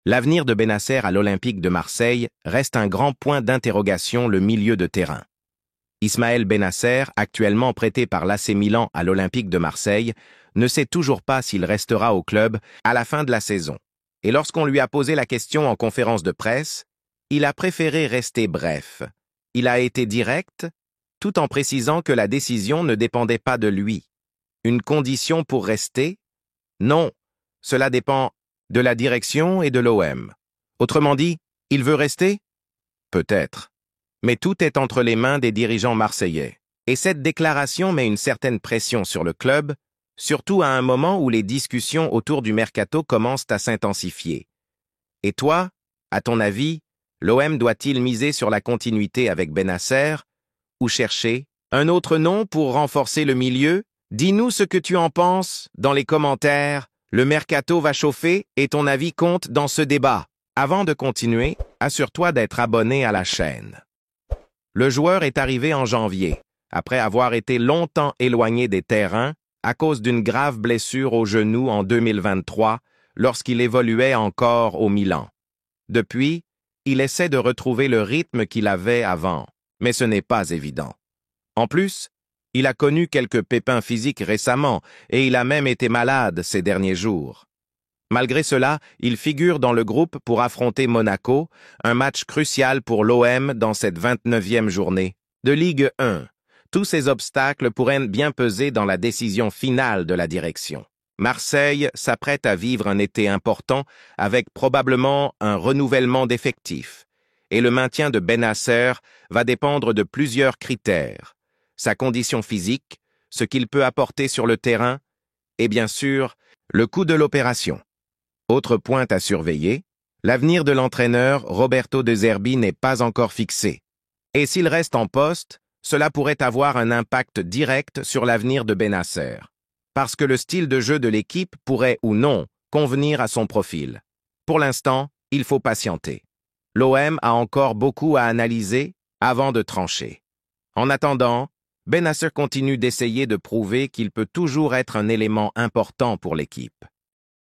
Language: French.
L'avenir de Bennacer à l'Olympique de Marseille reste un grand point d'interrogation, le milieu de terrain. Ismaël Bennacer, actuellement prêté par l'AC Milan à l'Olympique de Marseille, ne sait toujours pas s'il restera au club à la fin de la saison. Et lorsqu'on lui a posé la question en conférence de presse, il a préféré rester bref. Il a été direct, tout en précisant que la décision ne dépendait pas de lui. Une condition pour rester? Non, cela dépend de la direction et de l'OM. Autrement dit, il veut rester? Peut-être. Mais tout est entre les mains des dirigeants marseillais. Et cette déclaration met une certaine pression sur le club, surtout à un moment où les discussions autour du mercato commencent à s'intensifier. Et toi, à ton avis, l'OM doit-il miser sur la continuité avec Bennacer ou chercher un autre nom pour renforcer le milieu? Dis-nous ce que tu en penses dans les commentaires. Le mercato va chauffer et ton avis compte dans ce débat. Avant de continuer, assure-toi d'être abonné à la chaîne. Le joueur est arrivé en janvier, après avoir été longtemps éloigné des terrains à cause d'une grave blessure au genou en 2023, lorsqu'il évoluait encore au Milan. Depuis, il essaie de retrouver le rythme qu'il avait avant, mais ce n'est pas évident. En plus, il a connu quelques pépins physiques récemment et il a même été malade ces derniers jours. Malgré cela, il figure dans le groupe pour affronter Monaco, un match crucial pour l'OM dans cette 29e journée de Ligue 1. Tous ces obstacles pourraient bien peser dans la décision finale de la direction. Marseille s'apprête à vivre un été important avec probablement un renouvellement d'effectifs. Et le maintien de Bennacer va dépendre de plusieurs critères. Sa condition physique, ce qu'il peut apporter sur le terrain, et bien sûr, le coût de l'opération. Autre point à surveiller, l'avenir de l'entraîneur Roberto De Zerbi n'est pas encore fixé. Et s'il reste en poste, cela pourrait avoir un impact direct sur l'avenir de Bennacer, parce que le style de jeu de l'équipe pourrait ou non convenir à son profil. Pour l'instant, il faut patienter. L'OM a encore beaucoup à analyser avant de trancher. En attendant, Bennacer continue d'essayer de prouver qu'il peut toujours être un élément important pour l'équipe.